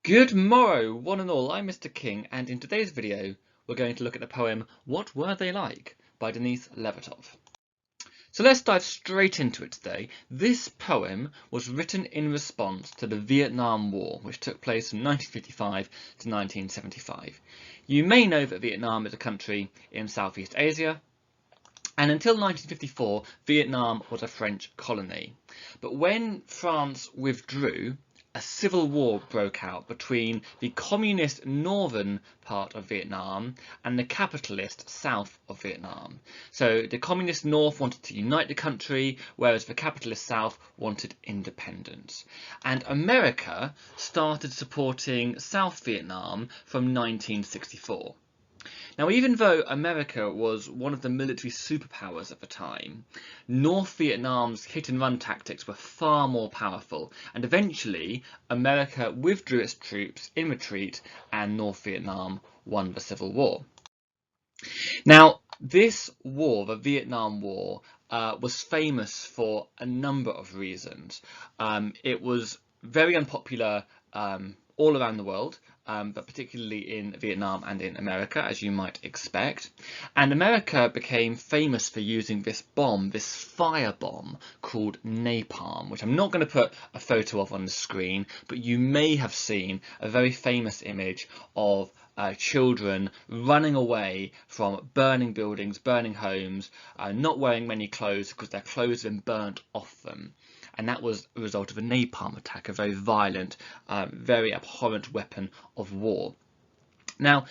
Good morrow, one and all. I'm Mr. King, and in today's video, we're going to look at the poem What Were They Like by Denise Levertov. So let's dive straight into it today. This poem was written in response to the Vietnam War, which took place from 1955 to 1975. You may know that Vietnam is a country in Southeast Asia, and until 1954, Vietnam was a French colony. But when France withdrew, a civil war broke out between the communist northern part of Vietnam and the capitalist south of Vietnam. So the communist north wanted to unite the country, whereas the capitalist south wanted independence. And America started supporting South Vietnam from 1964. Now, even though America was one of the military superpowers at the time, North Vietnam's hit-and-run tactics were far more powerful, and eventually America withdrew its troops in retreat and North Vietnam won the Civil War. Now, this war, the Vietnam War, was famous for a number of reasons. It was very unpopular all around the world, but particularly in Vietnam and in America, as you might expect. And America became famous for using this bomb, this fire bomb called napalm, which I'm not going to put a photo of on the screen, but you may have seen a very famous image of children running away from burning buildings, burning homes, not wearing many clothes because their clothes had been burnt off them. And that was a result of a napalm attack, a very violent, very abhorrent weapon of war. Now,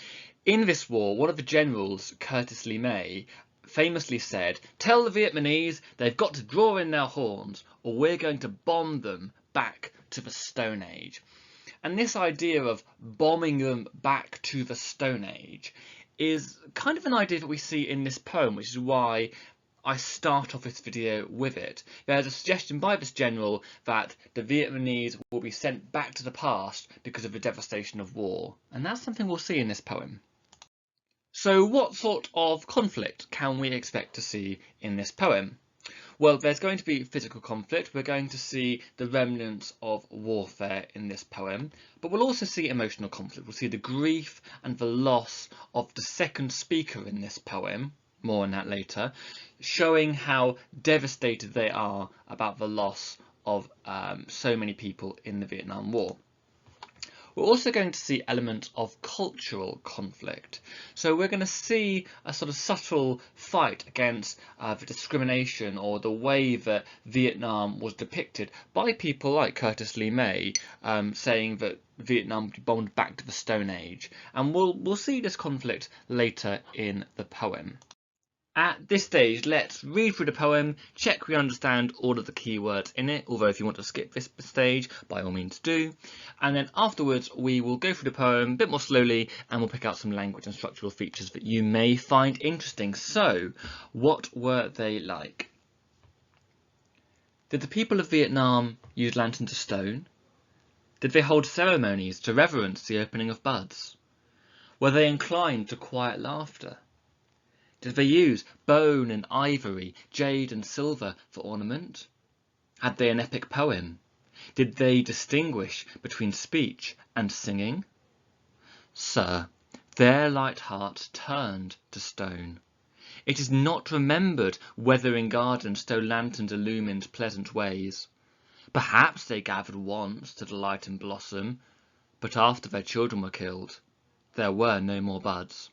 in this war, one of the generals, Curtis LeMay, famously said, "Tell the Vietnamese they've got to draw in their horns or we're going to bomb them back to the Stone Age." And this idea of bombing them back to the Stone Age is kind of an idea that we see in this poem, which is why I start off this video with it. There's a suggestion by this general that the Vietnamese will be sent back to the past because of the devastation of war, and that's something we'll see in this poem. So what sort of conflict can we expect to see in this poem? Well, there's going to be physical conflict. We're going to see the remnants of warfare in this poem, but we'll also see emotional conflict. We'll see the grief and the loss of the second speaker in this poem, more on that later, showing how devastated they are about the loss of so many people in the Vietnam War. We're also going to see elements of cultural conflict. So we're going to see a sort of subtle fight against the discrimination or the way that Vietnam was depicted by people like Curtis LeMay, saying that Vietnam would be bombed back to the Stone Age. And we'll see this conflict later in the poem. At this stage, let's read through the poem, check we understand all of the key words in it, although if you want to skip this stage, by all means do. And then afterwards, we will go through the poem a bit more slowly and we'll pick out some language and structural features that you may find interesting. So, what were they like? Did the people of Vietnam use lanterns of stone? Did they hold ceremonies to reverence the opening of buds? Were they inclined to quiet laughter? Did they use bone and ivory, jade and silver for ornament? Had they an epic poem? Did they distinguish between speech and singing? Sir, their light hearts turned to stone. It is not remembered whether in gardens stone lanterns illumined pleasant ways. Perhaps they gathered once to delight in blossom, but after their children were killed, there were no more buds.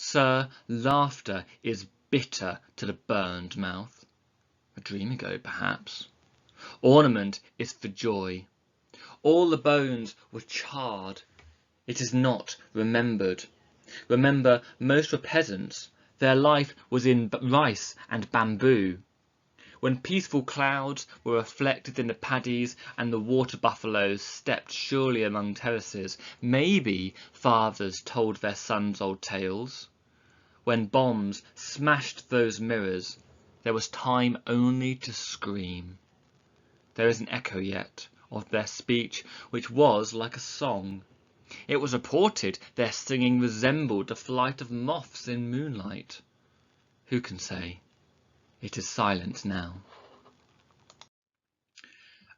Sir, laughter is bitter to the burned mouth. A dream ago, perhaps. Ornament is for joy. All the bones were charred. It is not remembered. Remember, most were peasants. Their life was in rice and bamboo. When peaceful clouds were reflected in the paddies and the water buffaloes stepped surely among terraces, maybe fathers told their sons old tales. When bombs smashed those mirrors, there was time only to scream. There is an echo yet of their speech which was like a song. It was reported their singing resembled the flight of moths in moonlight. Who can say? It is silent now.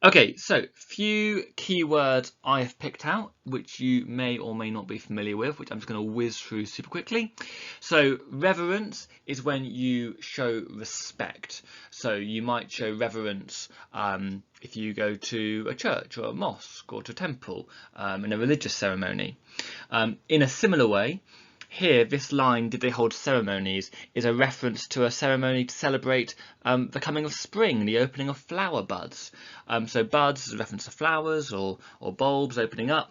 Okay, so few keywords I have picked out, which you may or may not be familiar with, which I'm just going to whiz through super quickly. So reverence is when you show respect. So you might show reverence if you go to a church or a mosque or to a temple in a religious ceremony. In a similar way, here, this line, did they hold ceremonies, is a reference to a ceremony to celebrate the coming of spring, the opening of flower buds. So buds is a reference to flowers or bulbs opening up.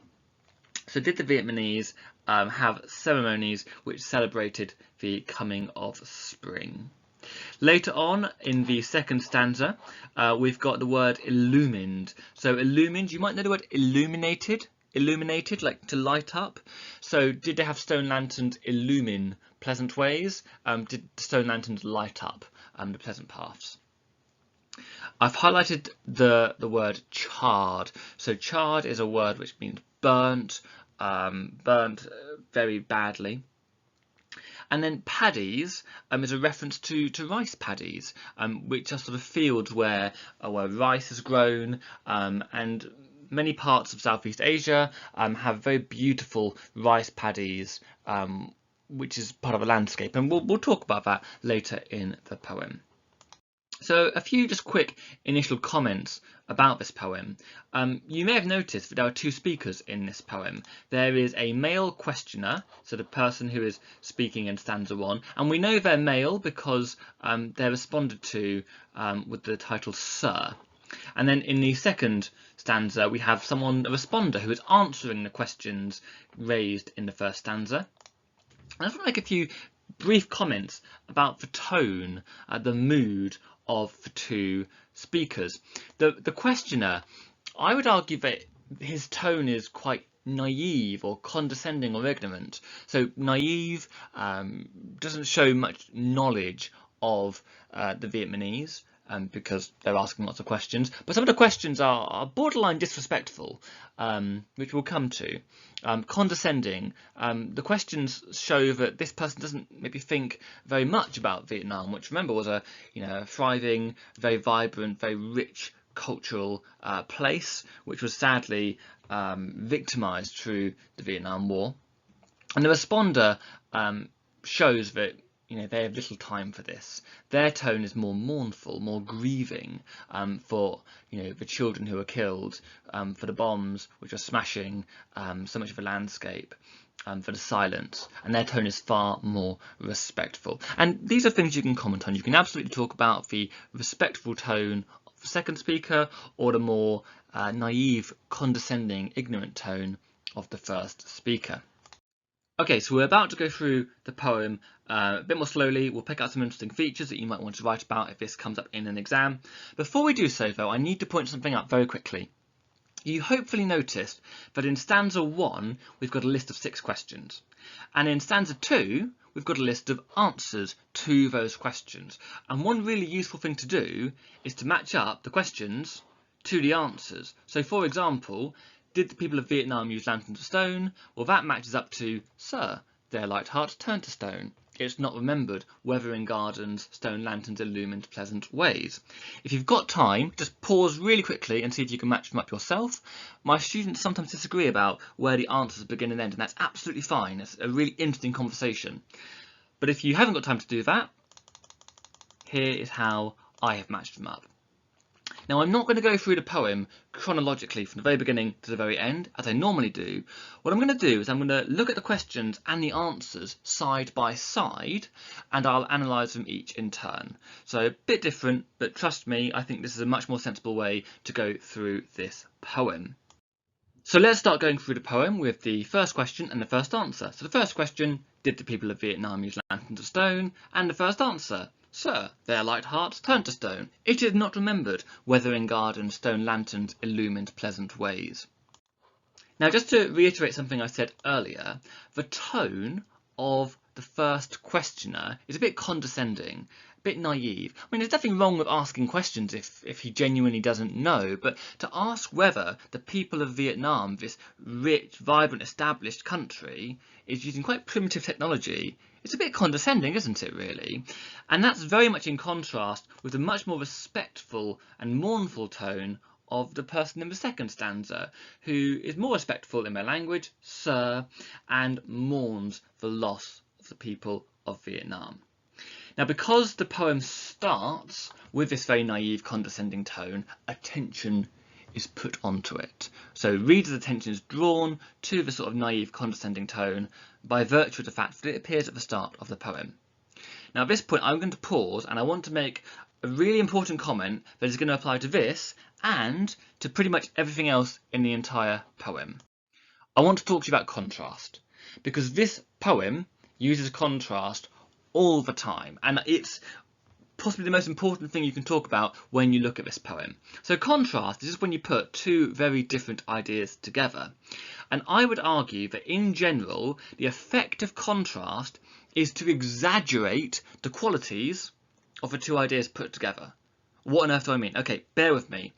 So did the Vietnamese have ceremonies which celebrated the coming of spring? Later on in the second stanza, we've got the word illumined. So illumined, you might know the word illuminated. Illuminated, like to light up. So did they have stone lanterns illumine pleasant ways? Did stone lanterns light up the pleasant paths? I've highlighted the word charred. So charred is a word which means burnt, burnt very badly. And then paddies is a reference to rice paddies, which are sort of fields where rice is grown, and many parts of Southeast Asia have very beautiful rice paddies, which is part of a landscape, and we'll talk about that later in the poem. So a few just quick initial comments about this poem. You may have noticed that there are two speakers in this poem. There is a male questioner, so the person who is speaking in stanza 1, and we know they're male because they're responded to with the title Sir. And then in the second stanza we have a responder, who is answering the questions raised in the first stanza. I just want to make a few brief comments about the tone, the mood of the two speakers. The questioner, I would argue that his tone is quite naive or condescending or ignorant. So naive, doesn't show much knowledge of the Vietnamese, because they're asking lots of questions, but some of the questions are borderline disrespectful, which we'll come to. Condescending, the questions show that this person doesn't maybe think very much about Vietnam, which remember was a thriving, very vibrant, very rich cultural place, which was sadly victimized through the Vietnam War. And the responder shows that they have little time for this. Their tone is more mournful, more grieving for the children who were killed, for the bombs which are smashing so much of the landscape, for the silence, and their tone is far more respectful. And these are things you can comment on. You can absolutely talk about the respectful tone of the second speaker or the more naive, condescending, ignorant tone of the first speaker. Okay, so we're about to go through the poem a bit more slowly. We'll pick out some interesting features that you might want to write about if this comes up in an exam. Before we do so, though, I need to point something out very quickly. You hopefully noticed that in stanza 1, we've got a list of 6 questions. And in stanza 2, we've got a list of answers to those questions. And one really useful thing to do is to match up the questions to the answers. So, for example, did the people of Vietnam use lanterns of stone? Well, that matches up to Sir, their light hearts turned to stone. It's not remembered whether in gardens stone lanterns illumined pleasant ways. If you've got time, just pause really quickly and see if you can match them up yourself. My students sometimes disagree about where the answers begin and end, and that's absolutely fine. It's a really interesting conversation. But if you haven't got time to do that, here is how I have matched them up. Now, I'm not going to go through the poem chronologically from the very beginning to the very end, as I normally do. What I'm going to do is I'm going to look at the questions and the answers side by side, and I'll analyse them each in turn. So a bit different, but trust me, I think this is a much more sensible way to go through this poem. So let's start going through the poem with the first question and the first answer. So the first question, did the people of Vietnam use lanterns of stone? And the first answer, Sir, their light hearts turned to stone. It is not remembered whether in gardens stone lanterns illumined pleasant ways. Now, just to reiterate something I said earlier, the tone of the first questioner is a bit condescending, a bit naive. I mean, there's nothing wrong with asking questions if he genuinely doesn't know, but to ask whether the people of Vietnam, this rich, vibrant, established country, is using quite primitive technology, it's a bit condescending, isn't it, really? And that's very much in contrast with the much more respectful and mournful tone of the person in the second stanza, who is more respectful in their language, sir, and mourns the loss of the people of Vietnam. Now, because the poem starts with this very naive, condescending tone, attention is put onto it. So reader's attention is drawn to the sort of naive, condescending tone by virtue of the fact that it appears at the start of the poem. Now, at this point, I'm going to pause and I want to make a really important comment that is going to apply to this and to pretty much everything else in the entire poem. I want to talk to you about contrast, because this poem uses contrast all the time, and it's possibly the most important thing you can talk about when you look at this poem. So contrast is just when you put two very different ideas together, and I would argue that in general the effect of contrast is to exaggerate the qualities of the two ideas put together. What on earth do I mean? Okay, bear with me.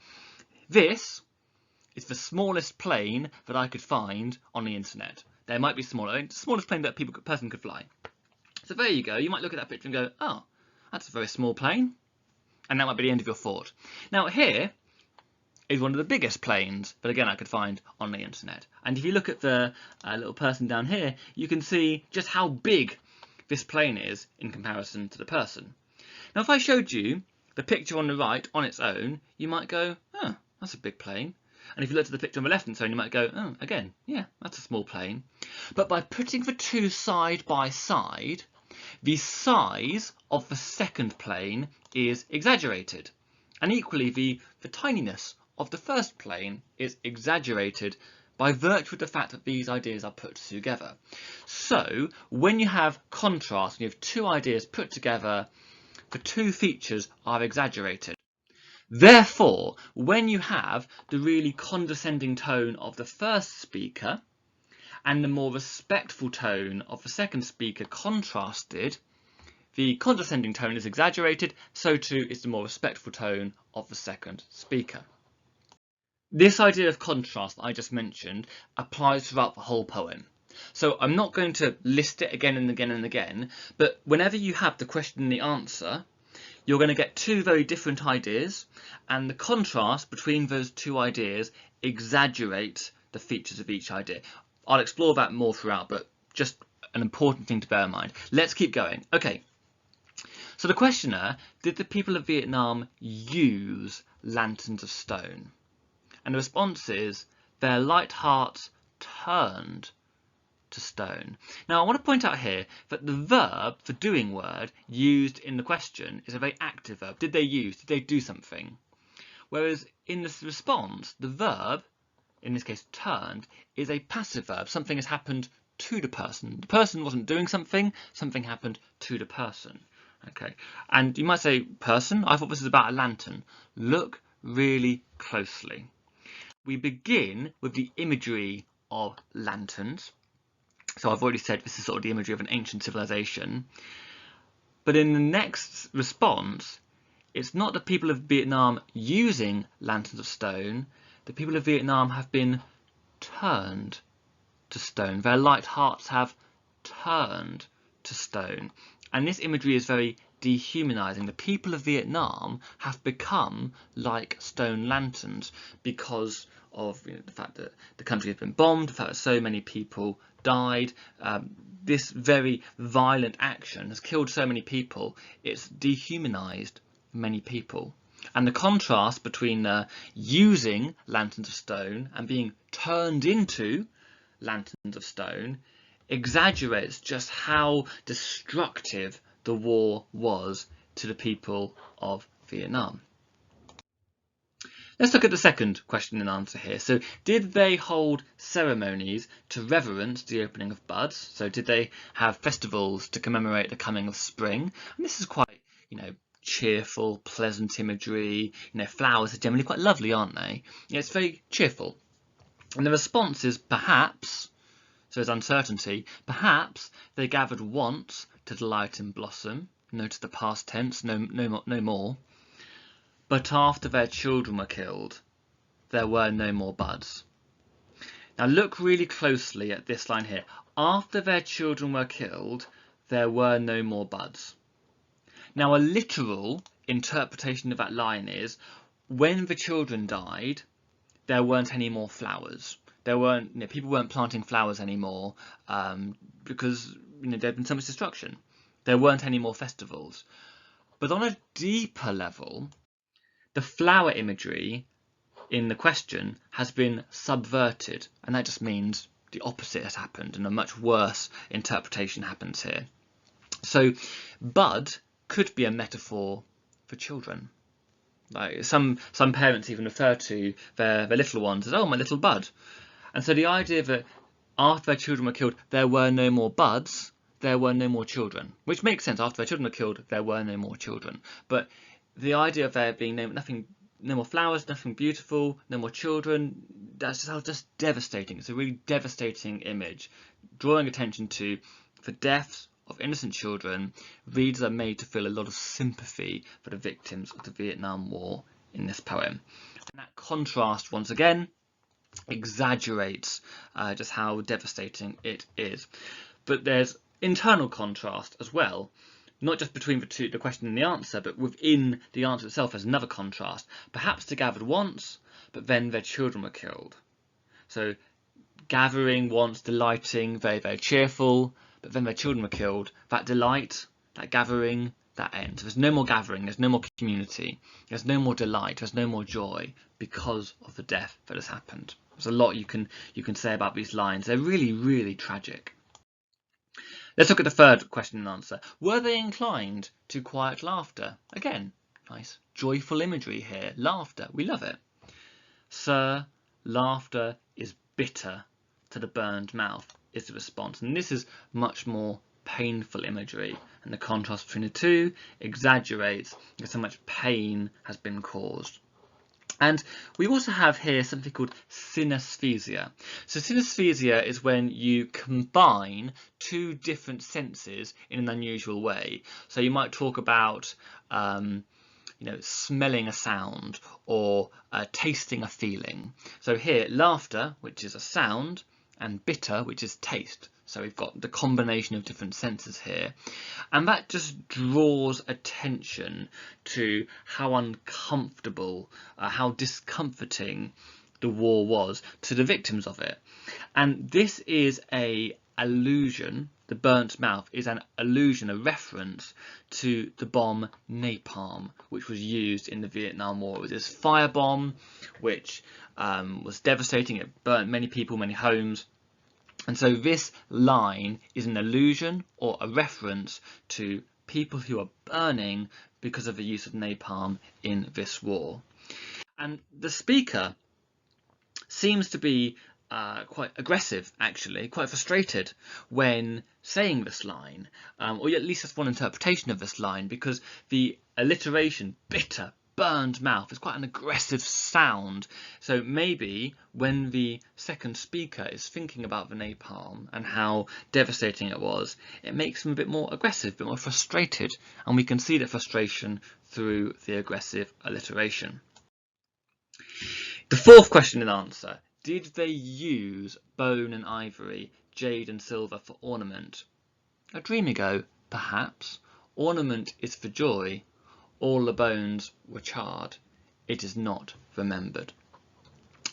This is the smallest plane that I could find on the internet. There might be smaller, the smallest plane that a person could fly. So there you go. You might look at that picture and go, oh, that's a very small plane. And that might be the end of your thought. Now here is one of the biggest planes that again I could find on the internet. And if you look at the little person down here, you can see just how big this plane is in comparison to the person. Now if I showed you the picture on the right on its own, you might go, oh, that's a big plane. And if you looked at the picture on the left hand side, you might go, oh, again, yeah, that's a small plane. But by putting the two side by side, the size of the second plane is exaggerated. And equally, the tininess of the first plane is exaggerated by virtue of the fact that these ideas are put together. So when you have contrast, when you have two ideas put together, the two features are exaggerated. Therefore, when you have the really condescending tone of the first speaker and the more respectful tone of the second speaker contrasted, the condescending tone is exaggerated, so too is the more respectful tone of the second speaker. This idea of contrast I just mentioned applies throughout the whole poem. So I'm not going to list it again and again and again, but whenever you have the question and the answer, you're going to get two very different ideas, and the contrast between those two ideas exaggerates the features of each idea. I'll explore that more throughout, but just an important thing to bear in mind. Let's keep going. Okay, so the questioner, did the people of Vietnam use lanterns of stone? And the response is, their light hearts turned to stone. Now I want to point out here that the verb, the doing word, used in the question is a very active verb. Did they use? Did they do something? Whereas in this response, the verb, in this case turned, is a passive verb. Something has happened to the person. The person wasn't doing something, something happened to the person. Okay, and you might say, person? I thought this was about a lantern. Look really closely. We begin with the imagery of lanterns. So I've already said this is sort of the imagery of an ancient civilization. But in the next response, it's not the people of Vietnam using lanterns of stone. The people of Vietnam have been turned to stone. Their light hearts have turned to stone. And this imagery is very dehumanizing. The people of Vietnam have become like stone lanterns because of the fact that the country has been bombed, the fact that so many people died. This very violent action has killed so many people. It's dehumanized many people. And the contrast between using lanterns of stone and being turned into lanterns of stone exaggerates just how destructive the war was to the people of Vietnam. Let's look at the second question and answer here. So did they hold ceremonies to reverence the opening of buds? So did they have festivals to commemorate the coming of spring? And this is quite, cheerful, pleasant imagery. Flowers are generally quite lovely, aren't they? It's very cheerful. And the response is perhaps, so there's uncertainty, perhaps they gathered once to delight in blossom. Notice the past tense, no more. But after their children were killed, there were no more buds. Now look really closely at this line here. After their children were killed, there were no more buds. Now a literal interpretation of that line is, when the children died, there weren't any more flowers. There weren't, people weren't planting flowers anymore because there'd been so much destruction. There weren't any more festivals. But on a deeper level, the flower imagery in the question has been subverted, and that just means the opposite has happened and a much worse interpretation happens here. So bud could be a metaphor for children. Like some parents even refer to their little ones as, oh, my little bud. And so the idea that after their children were killed, there were no more buds, there were no more children, which makes sense. After their children were killed, there were no more children. But the idea of there being no more flowers, nothing beautiful, no more children, that's just devastating. It's a really devastating image, drawing attention to the deaths of innocent children. Readers are made to feel a lot of sympathy for the victims of the Vietnam War in this poem. And that contrast, once again, exaggerates just how devastating it is. But there's internal contrast as well, not just between the question and the answer, but within the answer itself there's another contrast. Perhaps they gathered once, but then their children were killed. So gathering once, delighting, very, very cheerful, but then their children were killed. That delight, that gathering, that ends. There's no more gathering, there's no more community, there's no more delight, there's no more joy because of the death that has happened. There's a lot you can say about these lines. They're really, really tragic. Let's look at the third question and answer. Were they inclined to quiet laughter? Again, nice joyful imagery here. Laughter, we love it. Sir, laughter is bitter to the burned mouth is the response. And this is much more painful imagery. And the contrast between the two exaggerates just how much pain has been caused. And we also have here something called synesthesia. So synesthesia is when you combine two different senses in an unusual way. So you might talk about smelling a sound or tasting a feeling. So here, laughter, which is a sound, and bitter, which is taste. So we've got the combination of different senses here. And that just draws attention to how uncomfortable, how discomforting the war was to the victims of it. And this is an allusion, the burnt mouth is an allusion, a reference to the bomb napalm, which was used in the Vietnam War. It was this firebomb which was devastating. It burnt many people, many homes. And so this line is an allusion or a reference to people who are burning because of the use of napalm in this war. And the speaker seems to be quite aggressive, actually, quite frustrated when saying this line, or at least that's one interpretation of this line, because the alliteration, bitter, burned mouth, is quite an aggressive sound. So maybe when the second speaker is thinking about the napalm and how devastating it was, it makes him a bit more aggressive, a bit more frustrated, and we can see the frustration through the aggressive alliteration. The fourth question and answer. Did they use bone and ivory, jade and silver for ornament? A dream ago, perhaps. Ornament is for joy. All the bones were charred. It is not remembered.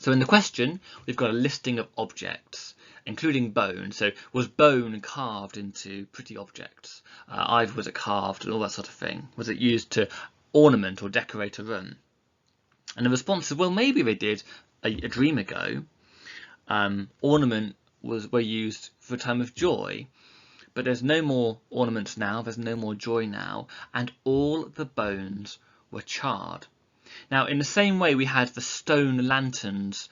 So in the question, we've got a listing of objects, including bone. So was bone carved into pretty objects? Either was it carved and all that sort of thing? Was it used to ornament or decorate a room? And the response is, well, maybe they did a dream ago. Ornament were used for a time of joy. But there's no more ornaments now, there's no more joy now, and all the bones were charred. Now, in the same way we had the stone lanterns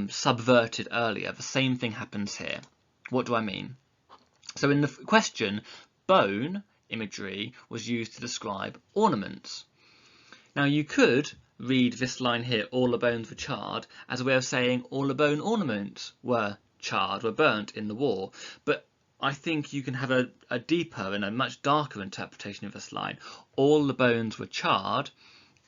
subverted earlier, the same thing happens here. What do I mean? So in the question, bone imagery was used to describe ornaments. Now, you could read this line here, all the bones were charred, as a way of saying all the bone ornaments were charred, were burnt in the war. But I think you can have a deeper and a much darker interpretation of this line. All the bones were charred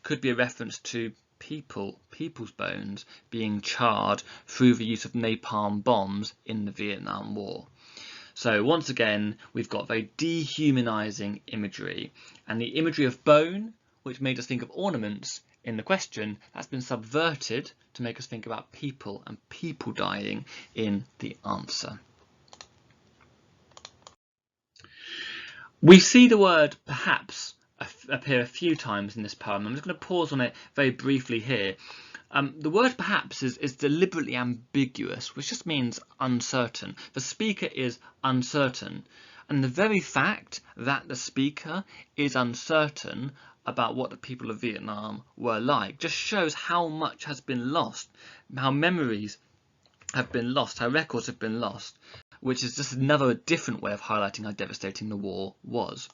could be a reference to people's bones being charred through the use of napalm bombs in the Vietnam War. So once again, we've got very dehumanizing imagery, and the imagery of bone, which made us think of ornaments, in the question, that's been subverted to make us think about people and people dying in the answer. We see the word perhaps appear a few times in this poem. I'm just going to pause on it very briefly here. The word perhaps is deliberately ambiguous, which just means uncertain. The speaker is uncertain, and the very fact that the speaker is uncertain about what the people of Vietnam were like just shows how much has been lost, how memories have been lost, how records have been lost, which is just another different way of highlighting how devastating the war was.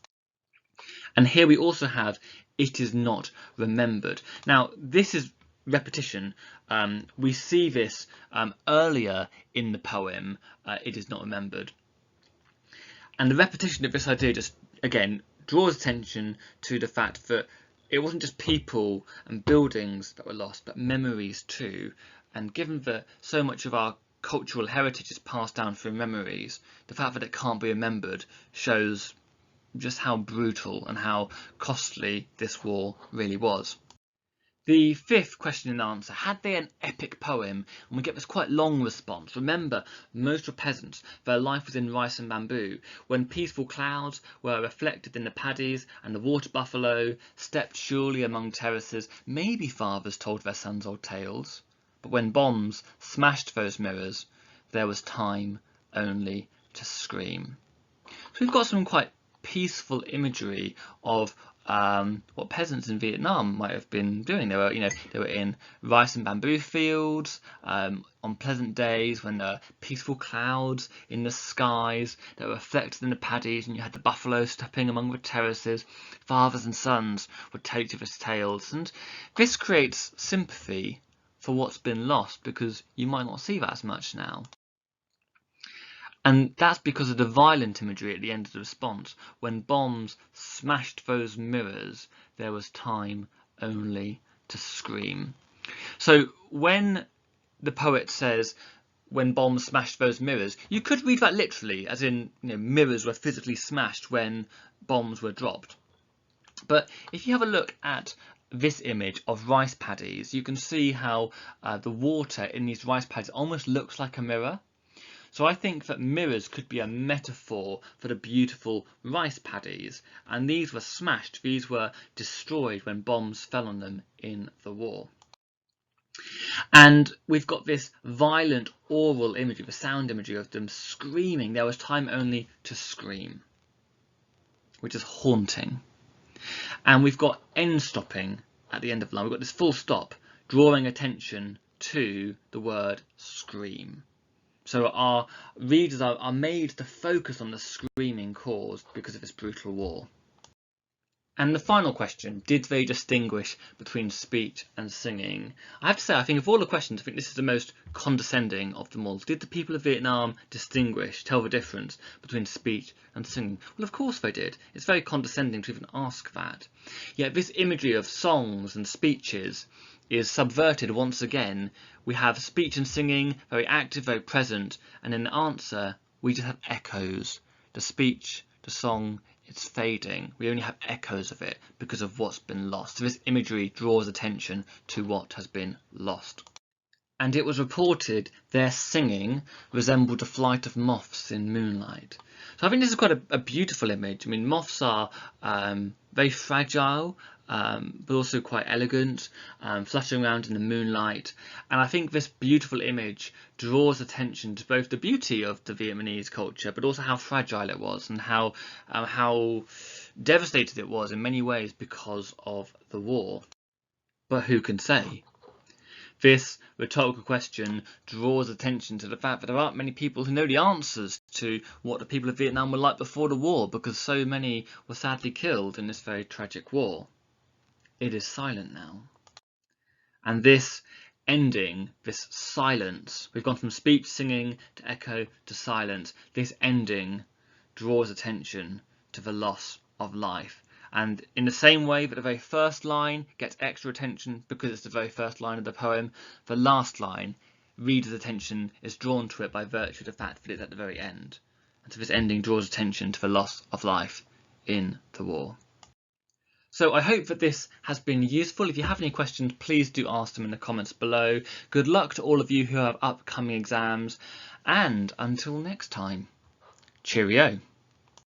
And here we also have "it is not remembered." Now, this is repetition. We see this earlier in the poem, "It is not remembered." And the repetition of this idea just, again, draws attention to the fact that it wasn't just people and buildings that were lost, but memories too. And given that so much of our cultural heritage is passed down through memories, the fact that it can't be remembered shows just how brutal and how costly this war really was. The fifth question and answer: had they an epic poem? And we get this quite long response. Remember, most were peasants, their life was in rice and bamboo. When peaceful clouds were reflected in the paddies, and the water buffalo stepped surely among terraces, maybe fathers told their sons old tales. But when bombs smashed those mirrors, there was time only to scream. So we've got some quite peaceful imagery of what peasants in Vietnam might have been doing. They were in rice and bamboo fields on pleasant days when there were peaceful clouds in the skies that were reflected in the paddies, and you had the buffalo stepping among the terraces. Fathers and sons would tell each other's tales, and this creates sympathy for what's been lost, because you might not see that as much now. And that's because of the violent imagery at the end of the response. When bombs smashed those mirrors, there was time only to scream. So when the poet says, when bombs smashed those mirrors, you could read that literally, as in, mirrors were physically smashed when bombs were dropped. But if you have a look at this image of rice paddies, you can see how the water in these rice paddies almost looks like a mirror. So I think that mirrors could be a metaphor for the beautiful rice paddies, and these were smashed, these were destroyed when bombs fell on them in the war. And we've got this violent oral imagery, the sound imagery of them screaming. There was time only to scream, which is haunting. And we've got end stopping at the end of the line. We've got this full stop drawing attention to the word scream. So our readers are made to focus on the screaming caused because of this brutal war. And the final question: did they distinguish between speech and singing? I have to say, I think of all the questions, I think this is the most condescending of them all. Did the people of Vietnam distinguish, tell the difference between speech and singing? Well, of course they did. It's very condescending to even ask that. Yet this imagery of songs and speeches is subverted once again. We have speech and singing very active, very present, and in the answer we just have echoes. The speech, the song, it's fading. We only have echoes of it because of what's been lost. So this imagery draws attention to what has been lost. And it was reported their singing resembled the flight of moths in moonlight. So I think this is quite a beautiful image. I mean, moths are very fragile, but also quite elegant, fluttering around in the moonlight. And I think this beautiful image draws attention to both the beauty of the Vietnamese culture, but also how fragile it was and how devastated it was in many ways because of the war. But who can say? This rhetorical question draws attention to the fact that there aren't many people who know the answers to what the people of Vietnam were like before the war, because so many were sadly killed in this very tragic war. It is silent now. And this ending, this silence, we've gone from speech, singing, to echo, to silence. This ending draws attention to the loss of life. And in the same way that the very first line gets extra attention because it's the very first line of the poem, the last line, reader's attention is drawn to it by virtue of the fact that it's at the very end. And so this ending draws attention to the loss of life in the war. So I hope that this has been useful. If you have any questions, please do ask them in the comments below. Good luck to all of you who have upcoming exams, and until next time, cheerio.